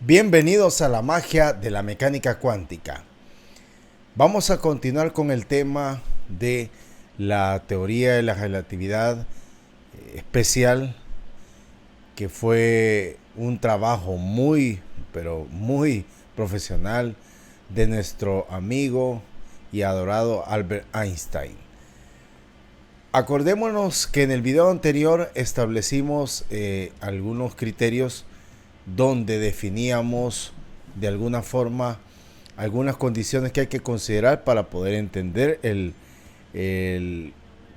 Bienvenidos a la magia de la mecánica cuántica. Vamos a continuar con el tema de la teoría de la relatividad especial, que fue un trabajo pero muy profesional de nuestro amigo y adorado Albert Einstein. Acordémonos que en el video anterior establecimos algunos criterios donde definíamos de alguna forma algunas condiciones que hay que considerar para poder entender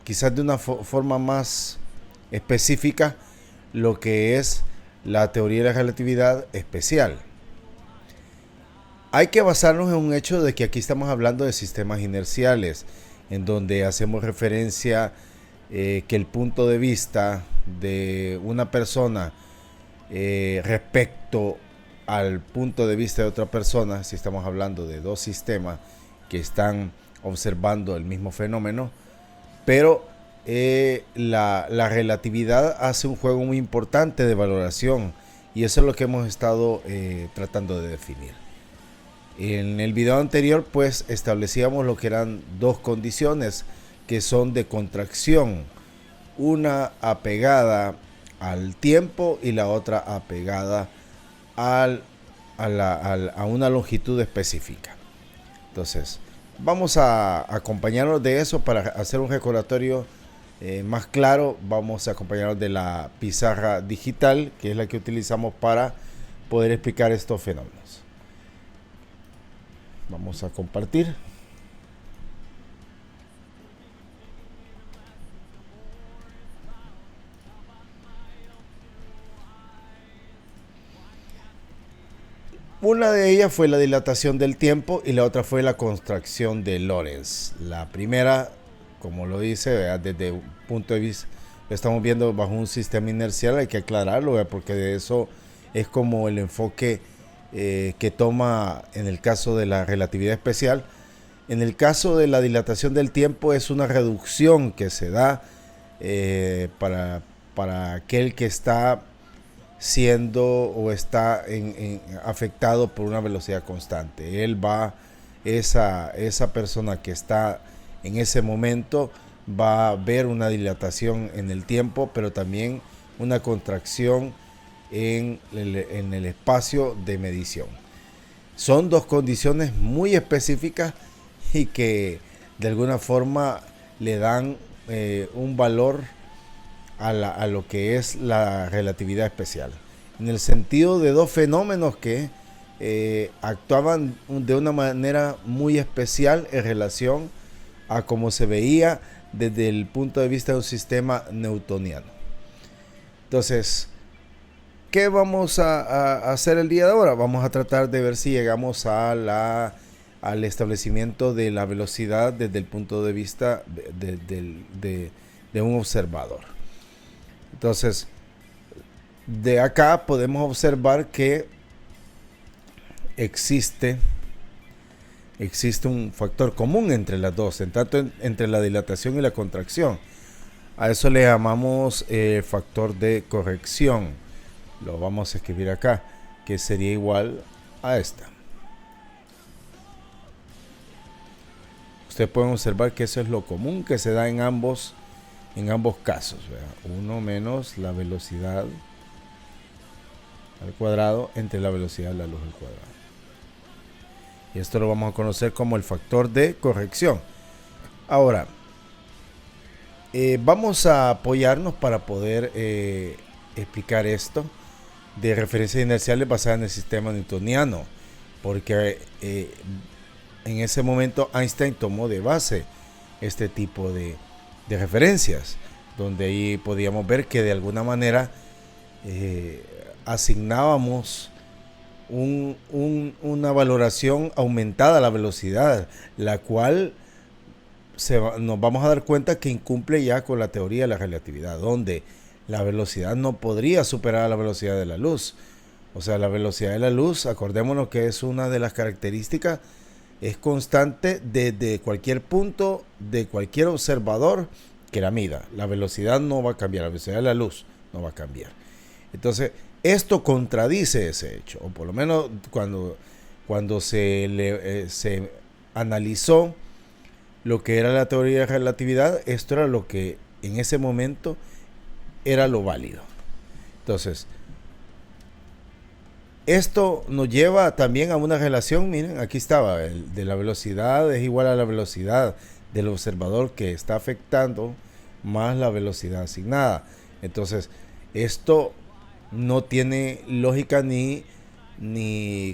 quizás de una forma más específica lo que es la teoría de la relatividad especial. Hay que basarnos en un hecho de que aquí estamos hablando de sistemas inerciales, en donde hacemos referencia que el punto de vista de una persona respecto al punto de vista de otra persona, si estamos hablando de dos sistemas que están observando el mismo fenómeno, pero la relatividad hace un juego muy importante de valoración, y eso es lo que hemos estado tratando de definir. En el video anterior pues establecíamos lo que eran dos condiciones que son de contracción, una apegada al tiempo y la otra apegada a una longitud específica. Entonces vamos a acompañarnos de eso para hacer un recordatorio más claro. Vamos a acompañarnos de la pizarra digital, que es la que utilizamos para poder explicar estos fenómenos. Vamos a compartir. Una de ellas fue la dilatación del tiempo y la otra fue la contracción de Lorentz. La primera, como lo dice, desde un punto de vista, lo estamos viendo bajo un sistema inercial, hay que aclararlo, porque de eso es como el enfoque que toma en el caso de la relatividad especial. En el caso de la dilatación del tiempo es una reducción que se da para aquel que está siendo o está afectado por una velocidad constante. Esa persona que está en ese momento va a ver una dilatación en el tiempo, pero también una contracción en el espacio de medición. Son dos condiciones muy específicas y que de alguna forma le dan un valor a lo que es la relatividad especial, en el sentido de dos fenómenos que actuaban de una manera muy especial en relación a cómo se veía desde el punto de vista de un sistema newtoniano. Entonces, ¿qué vamos a hacer el día de ahora? Vamos a tratar de ver si llegamos al establecimiento de la velocidad desde el punto de vista de un observador. Entonces, de acá podemos observar que existe un factor común entre las dos, entre la dilatación y la contracción. A eso le llamamos factor de corrección. Lo vamos a escribir acá, que sería igual a esta. Ustedes pueden observar que eso es lo común que se da en ambos casos. Uno menos la velocidad al cuadrado entre la velocidad de la luz al cuadrado. Y esto lo vamos a conocer como el factor de corrección. Ahora, vamos a apoyarnos para poder explicar esto de referencias inerciales basadas en el sistema newtoniano, porque en ese momento Einstein tomó de base este tipo de referencias, donde ahí podíamos ver que de alguna manera asignábamos una valoración aumentada a la velocidad, la cual nos vamos a dar cuenta que incumple ya con la teoría de la relatividad, donde la velocidad no podría superar a la velocidad de la luz. O sea, la velocidad de la luz, acordémonos que es una de las características, es constante desde cualquier punto, de cualquier observador que la mida. La velocidad no va a cambiar, la velocidad de la luz no va a cambiar. Entonces, Esto contradice ese hecho, o por lo menos cuando se analizó lo que era la teoría de relatividad, esto era lo que en ese momento era lo válido. Entonces, esto nos lleva también a una relación, miren, aquí estaba, de la velocidad es igual a la velocidad del observador que está afectando más la velocidad asignada. Entonces, esto no tiene lógica ni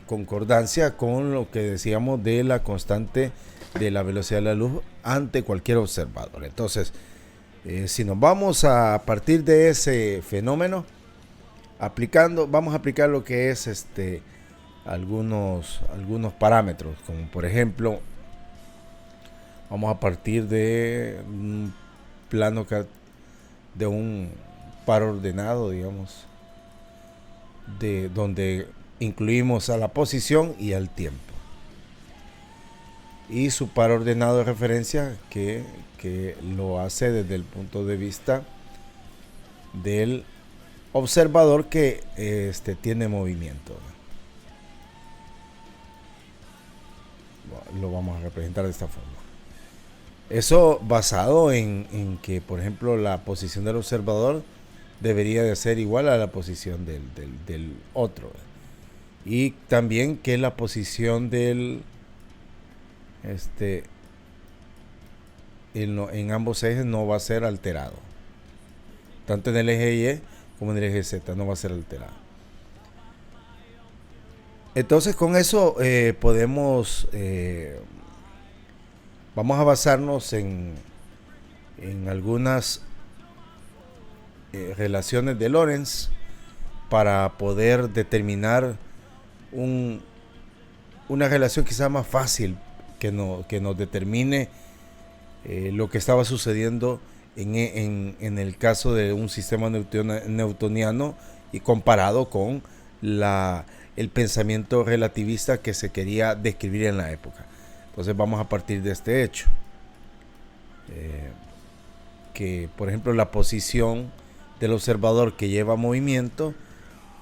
concordancia con lo que decíamos de la constante de la velocidad de la luz ante cualquier observador. Entonces, si nos vamos a partir de ese fenómeno, vamos a aplicar lo que es algunos parámetros, como por ejemplo, vamos a partir de un plano de un par ordenado, digamos, de donde incluimos a la posición y al tiempo, y su par ordenado de referencia que lo hace desde el punto de vista del observador que tiene movimiento. Lo vamos a representar de esta forma. Eso basado en que, por ejemplo, la posición del observador debería de ser igual a la posición del otro. Y también que la posición del en ambos ejes no va a ser alterado. Tanto en el eje Y como en el eje Z no va a ser alterado. Entonces con eso vamos a basarnos en algunas relaciones de Lorentz para poder determinar una relación quizá más fácil que nos determine lo que estaba sucediendo en el caso de un sistema newtoniano y comparado con el pensamiento relativista que se quería describir en la época. Entonces vamos a partir de este hecho, que por ejemplo la posición del observador que lleva movimiento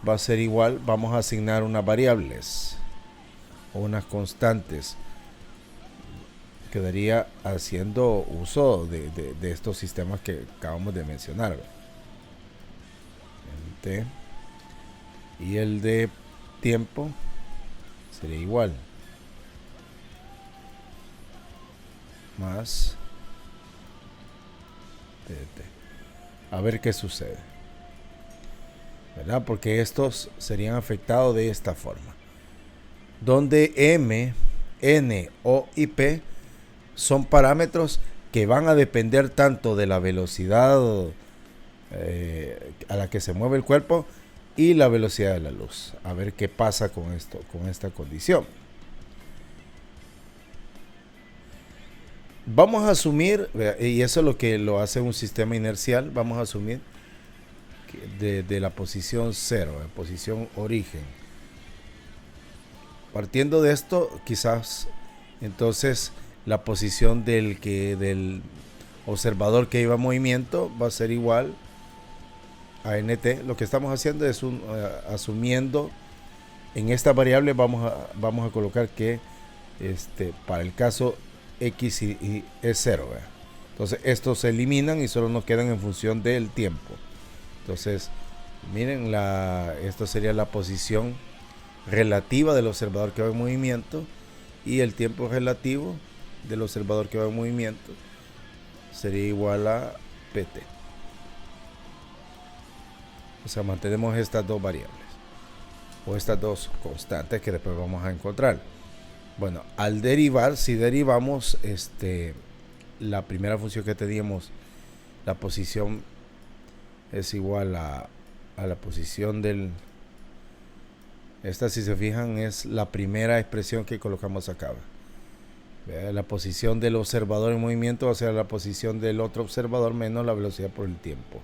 va a ser igual, vamos a asignar unas variables o unas constantes. Quedaría haciendo uso de estos sistemas que acabamos de mencionar. El T y el de tiempo sería igual más dt. A ver qué sucede, ¿verdad? Porque estos serían afectados de esta forma, donde M, N, O y P son parámetros que van a depender tanto de la velocidad a la que se mueve el cuerpo y la velocidad de la luz. A ver qué pasa con esta condición. Vamos a asumir, y eso es lo que lo hace un sistema inercial, vamos a asumir que de la posición 0, la posición origen. Partiendo de esto, quizás entonces la posición del observador que iba en movimiento va a ser igual a nt. Lo que estamos haciendo es asumiendo en esta variable vamos a colocar que para el caso x y es 0, ¿verdad? Entonces estos se eliminan y solo nos quedan en función del tiempo. Entonces miren, esto sería la posición relativa del observador que va en movimiento, y el tiempo relativo del observador que va en movimiento sería igual a pt. O sea, mantenemos estas dos variables o estas dos constantes que después vamos a encontrar. Bueno, al derivar, si derivamos la primera función que teníamos, la posición es igual a la posición del... Esta, si se fijan, es la primera expresión que colocamos acá. La posición del observador en movimiento va a ser la posición del otro observador menos la velocidad por el tiempo.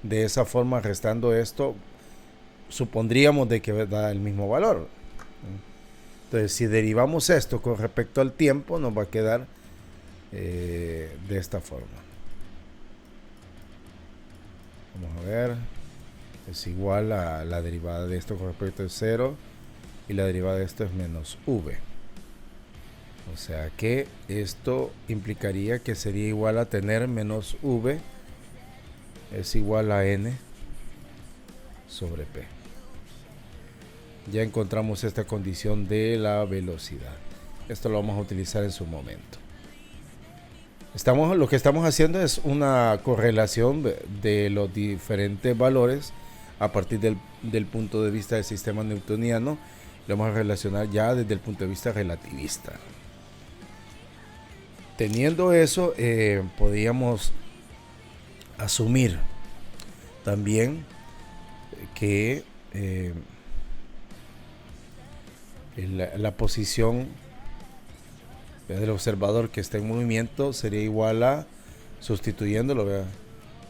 De esa forma, restando esto, supondríamos de que da el mismo valor. Entonces, si derivamos esto con respecto al tiempo, nos va a quedar de esta forma. Vamos a ver. es igual a la derivada de esto con respecto a 0 y la derivada de esto es menos v. O sea que esto implicaría que sería igual a tener menos v es igual a n sobre p. Ya encontramos esta condición de la velocidad. Esto lo vamos a utilizar en su momento. Lo que estamos haciendo es una correlación de los diferentes valores a partir del punto de vista del sistema newtoniano. Lo vamos a relacionar ya desde el punto de vista relativista. Teniendo eso, podríamos asumir también que la posición del observador que está en movimiento sería igual a, sustituyéndolo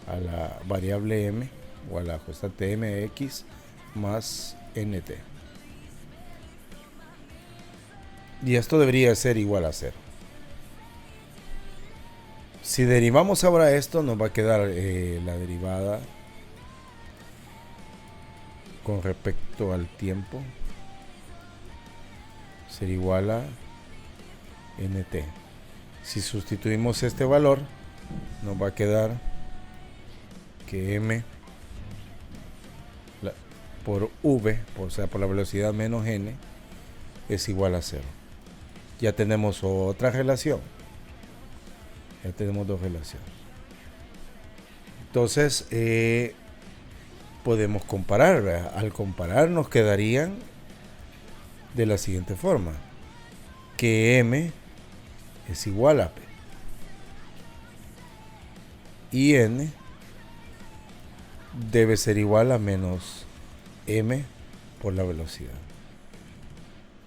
a la variable m o a la constante mx más nt. Y esto debería ser igual a 0. Si derivamos ahora esto, nos va a quedar la derivada con respecto al tiempo sería igual a nt. Si sustituimos este valor, nos va a quedar que m por v, o sea, por la velocidad menos n, es igual a 0. Ya tenemos otra relación. Ya tenemos dos relaciones. Entonces, podemos comparar, ¿verdad? Al comparar nos quedarían de la siguiente forma: que m es igual a p y n debe ser igual a menos m por la velocidad.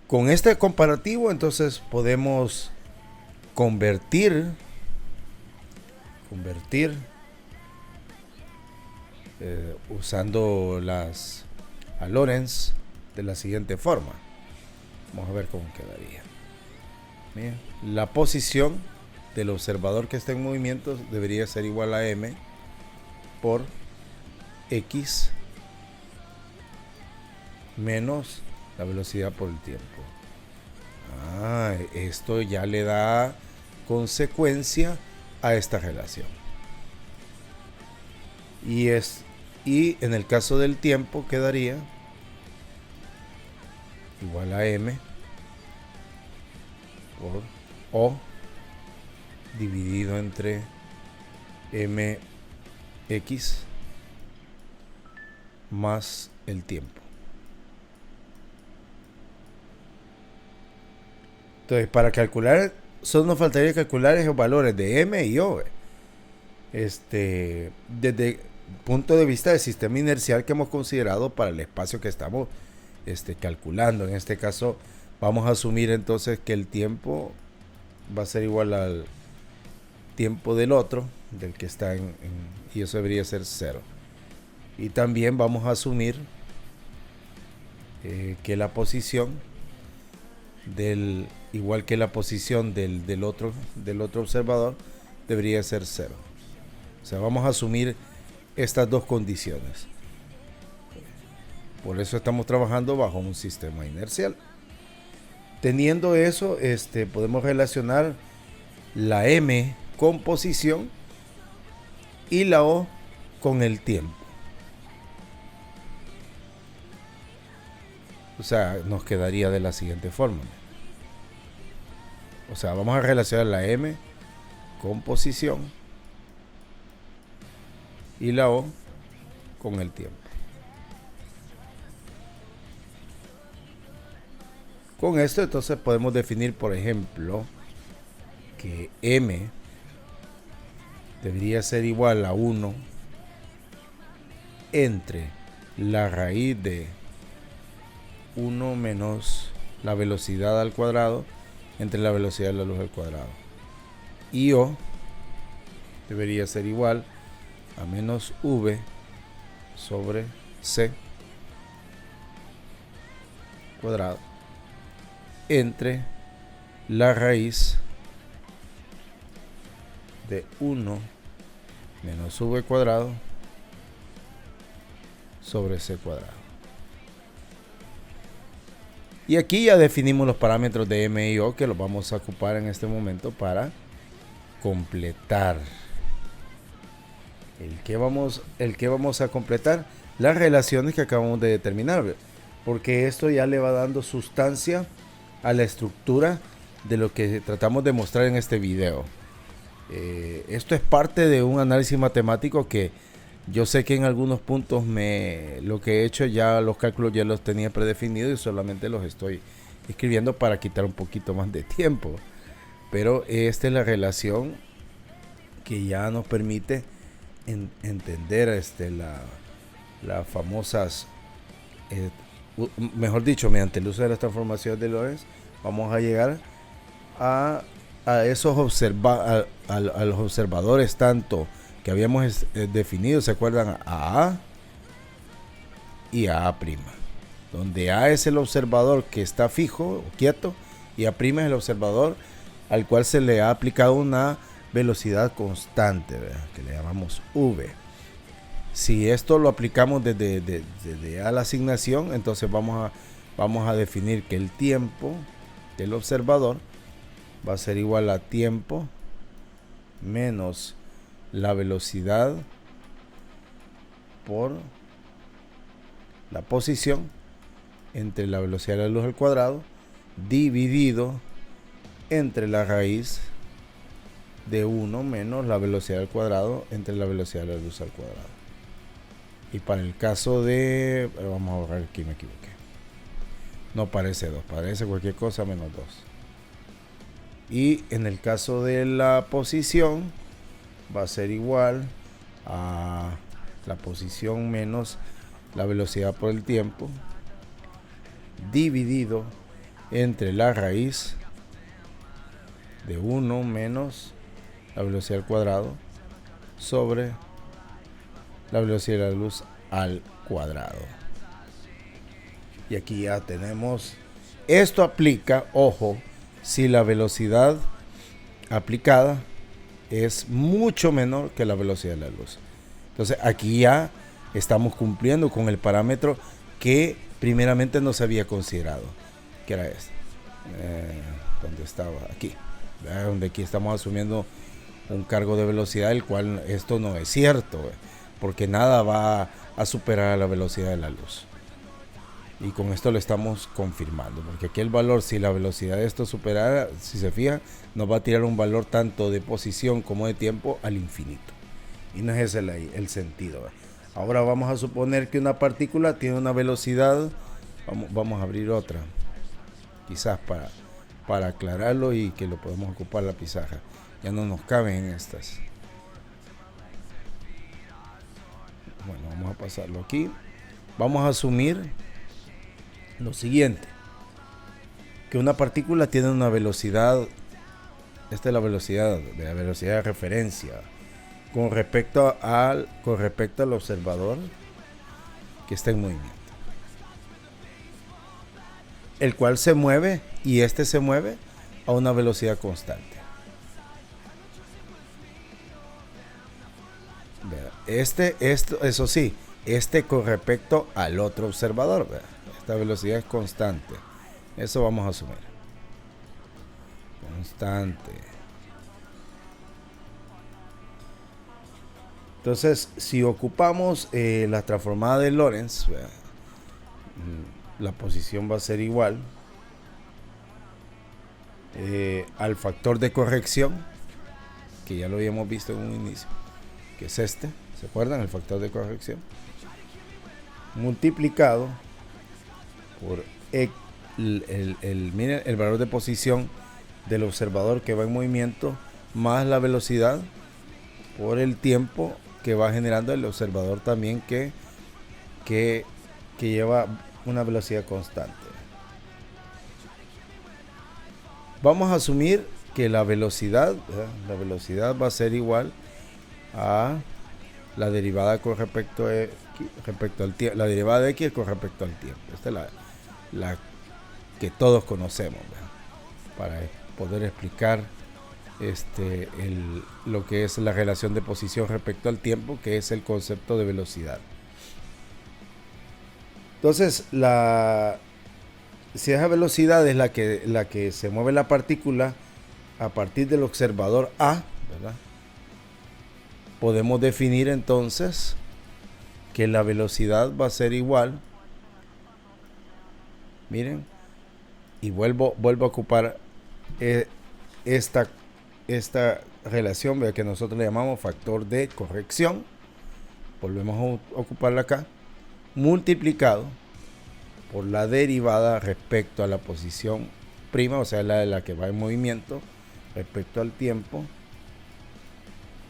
Con este comparativo, entonces podemos convertir usando a Lorentz de la siguiente forma. Vamos a ver cómo quedaría. Bien. La posición del observador que está en movimiento debería ser igual a m por x menos la velocidad por el tiempo. Esto ya le da consecuencia a esta relación. Y en el caso del tiempo quedaría igual a m por o dividido entre mx más el tiempo. Entonces, para calcular, solo nos faltaría calcular esos valores de m y o. Desde el punto de vista del sistema inercial que hemos considerado para el espacio que estamos calculando. En este caso, vamos a asumir entonces que el tiempo va a ser igual al tiempo del otro, del que está y eso debería ser 0. Y también vamos a asumir que la posición igual que la posición del otro observador debería ser 0. O sea, vamos a asumir estas dos condiciones. Por eso estamos trabajando bajo un sistema inercial. Teniendo eso, podemos relacionar la m con posición y la o con el tiempo. O sea, nos quedaría de la siguiente forma. O sea, vamos a relacionar la m con posición y la o con el tiempo. Con esto entonces podemos definir, por ejemplo, que m debería ser igual a 1 entre la raíz de 1 menos la velocidad al cuadrado entre la velocidad de la luz al cuadrado. Y o debería ser igual a menos v sobre c cuadrado entre la raíz de 1 menos v cuadrado sobre c cuadrado. Y aquí ya definimos los parámetros de m y o que los vamos a ocupar en este momento para completar. El que vamos a completar, las relaciones que acabamos de determinar, porque esto ya le va dando sustancia a la estructura de lo que tratamos de mostrar en este video. Esto es parte de un análisis matemático que yo sé que en algunos puntos lo que he hecho ya los cálculos ya los tenía predefinidos y solamente los estoy escribiendo para quitar un poquito más de tiempo. Pero esta es la relación que ya nos permite entender las famosas, mejor dicho, mediante el uso de las transformaciones de Lorentz, vamos a llegar a esos a los observadores tanto que habíamos definido, ¿se acuerdan? A A y a A', donde A es el observador que está fijo o quieto y A' es el observador al cual se le ha aplicado una velocidad constante, ¿verdad? Que le llamamos V. Si esto lo aplicamos desde a la asignación, entonces vamos a definir que el tiempo del observador va a ser igual a tiempo menos la velocidad por la posición entre la velocidad de la luz al cuadrado dividido entre la raíz de 1 menos la velocidad al cuadrado entre la velocidad de la luz al cuadrado. Y para el caso de... vamos a borrar aquí, me equivoqué. No parece 2, parece cualquier cosa menos 2. Y en el caso de la posición va a ser igual a la posición menos la velocidad por el tiempo dividido entre la raíz de 1 menos la velocidad al cuadrado sobre la velocidad de la luz al cuadrado. Y aquí ya tenemos, esto aplica, ojo, si la velocidad aplicada es mucho menor que la velocidad de la luz. Entonces aquí ya estamos cumpliendo con el parámetro que primeramente no se había considerado, que era este. ¿Dónde estaba? Aquí. Donde aquí estamos asumiendo un cargo de velocidad, el cual esto no es cierto, porque nada va a superar a la velocidad de la luz. Y con esto lo estamos confirmando, porque aquí el valor, si la velocidad de esto superara, si se fija, nos va a tirar un valor tanto de posición como de tiempo al infinito. Y no es ese el sentido. Ahora vamos a suponer que una partícula tiene una velocidad, vamos a abrir otra, quizás para aclararlo y que lo podemos ocupar la pizarra. Ya no nos caben en estas. Bueno, vamos a pasarlo aquí. Vamos a asumir lo siguiente, que una partícula tiene una velocidad, esta es la velocidad de referencia con respecto al observador que está en movimiento, el cual se mueve y este se mueve a una velocidad constante. Eso sí, con respecto al otro observador, ¿verdad? Esta velocidad es constante. Eso vamos a asumir. Constante. Entonces, si ocupamos la transformada de Lorentz, ¿verdad? La posición va a ser igual al factor de corrección, que ya lo habíamos visto en un inicio, que es este. ¿Se acuerdan? El factor de corrección multiplicado por miren, el valor de posición del observador que va en movimiento más la velocidad por el tiempo que va generando el observador también que lleva una velocidad constante. Vamos a asumir que la velocidad va a ser igual a la derivada con respecto al tiempo, la derivada de x con respecto al tiempo. Esta es la que todos conocemos, ¿verdad? Para poder explicar lo que es la relación de posición respecto al tiempo, que es el concepto de velocidad. Entonces, si esa velocidad es la que se mueve la partícula a partir del observador A, ¿verdad? Podemos definir entonces que la velocidad va a ser igual. Miren, y vuelvo a ocupar esta relación, vea, que nosotros le llamamos factor de corrección. Volvemos a ocuparla acá, multiplicado por la derivada respecto a la posición prima, o sea, la de la que va en movimiento respecto al tiempo,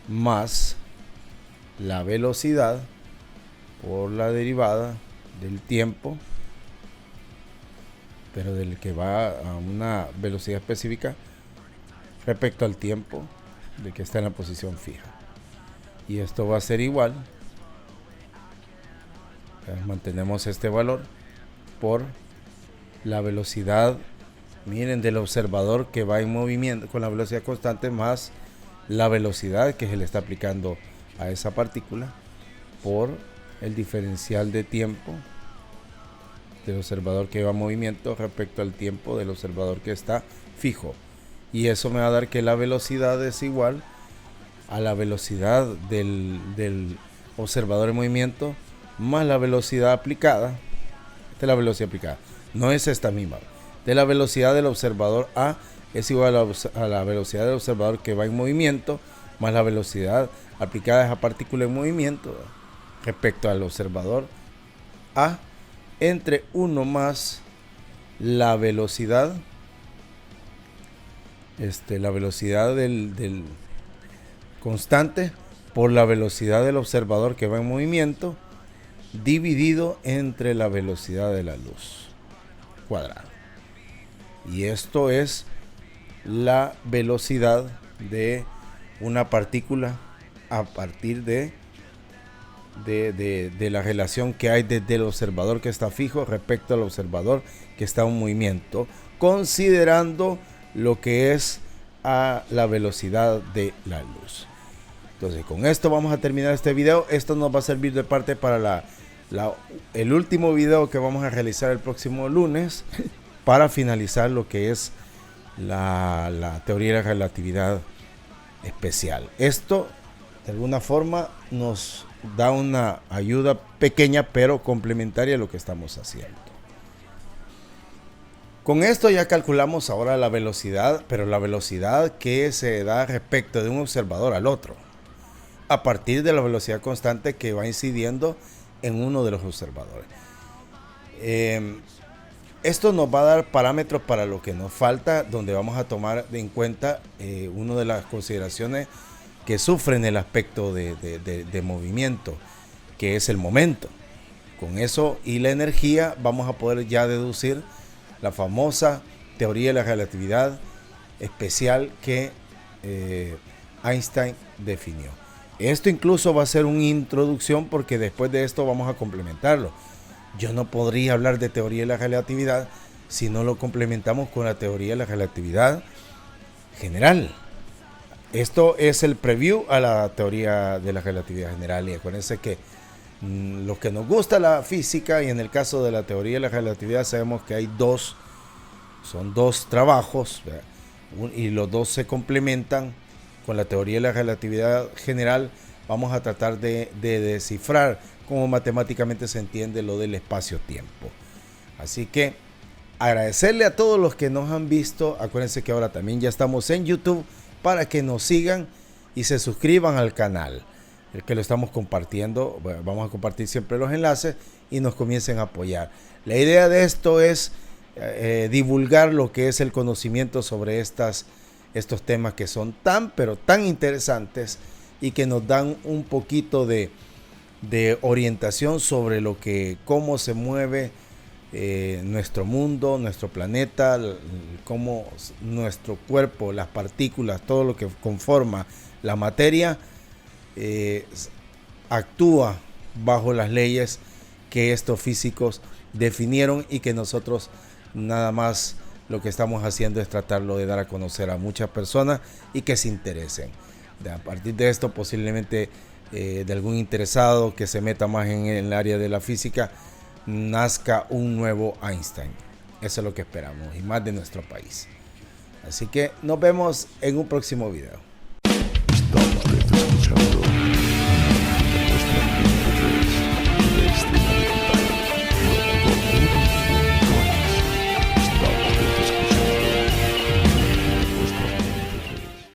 más la velocidad por la derivada del tiempo, pero del que va a una velocidad específica respecto al tiempo de que está en la posición fija. Y esto va a ser igual, mantenemos este valor, por la velocidad, miren, del observador que va en movimiento con la velocidad constante, más la velocidad que se le está aplicando a esa partícula, por el diferencial de tiempo del observador que va en movimiento respecto al tiempo del observador que está fijo. Y eso me va a dar que la velocidad es igual a la velocidad del observador en movimiento más la velocidad aplicada. Esta es la velocidad aplicada, no es esta misma. De la velocidad del observador A es igual a la velocidad del observador que va en movimiento más la velocidad aplicada a esa partícula en movimiento respecto al observador A, entre 1 más la velocidad del constante por la velocidad del observador que va en movimiento, dividido entre la velocidad de la luz cuadrada. Y esto es la velocidad de una partícula a partir de la relación que hay desde el observador que está fijo respecto al observador que está en movimiento, considerando lo que es a la velocidad de la luz. Entonces, con esto vamos a terminar este video. Esto nos va a servir de parte para el último video que vamos a realizar el próximo lunes, para finalizar lo que es la teoría de la relatividad especial. Esto de alguna forma nos da una ayuda pequeña pero complementaria a lo que estamos haciendo. Con esto ya calculamos ahora la velocidad, pero la velocidad que se da respecto de un observador al otro, a partir de la velocidad constante que va incidiendo en uno de los observadores. Esto nos va a dar parámetros para lo que nos falta, donde vamos a tomar en cuenta una de las consideraciones que sufren el aspecto de movimiento, que es el momento. Con eso y la energía vamos a poder ya deducir la famosa teoría de la relatividad especial que Einstein definió. Esto incluso va a ser una introducción, porque después de esto vamos a complementarlo. Yo no podría hablar de teoría de la relatividad si no lo complementamos con la teoría de la relatividad general. Esto es el preview a la teoría de la relatividad general, y acuérdense que los que nos gusta la física, y en el caso de la teoría de la relatividad sabemos que hay son dos trabajos, ¿verdad? Y los dos se complementan. Con la teoría de la relatividad general vamos a tratar de descifrar cómo matemáticamente se entiende lo del espacio-tiempo. Así que agradecerle a todos los que nos han visto. Acuérdense que ahora también ya estamos en YouTube, para que nos sigan y se suscriban al canal, el que lo estamos compartiendo. Bueno, vamos a compartir siempre los enlaces y nos comiencen a apoyar. La idea de esto es divulgar lo que es el conocimiento sobre estos temas que son pero tan interesantes, y que nos dan un poquito de orientación sobre cómo se mueve nuestro mundo, nuestro planeta, cómo nuestro cuerpo, las partículas, todo lo que conforma la materia actúa bajo las leyes que estos físicos definieron, y que nosotros nada más lo que estamos haciendo es tratarlo de dar a conocer a muchas personas y que se interesen. A partir de esto, posiblemente de algún interesado que se meta más en el área de la física, nazca un nuevo Einstein. Eso es lo que esperamos y más de nuestro país. Así que nos vemos en un próximo video.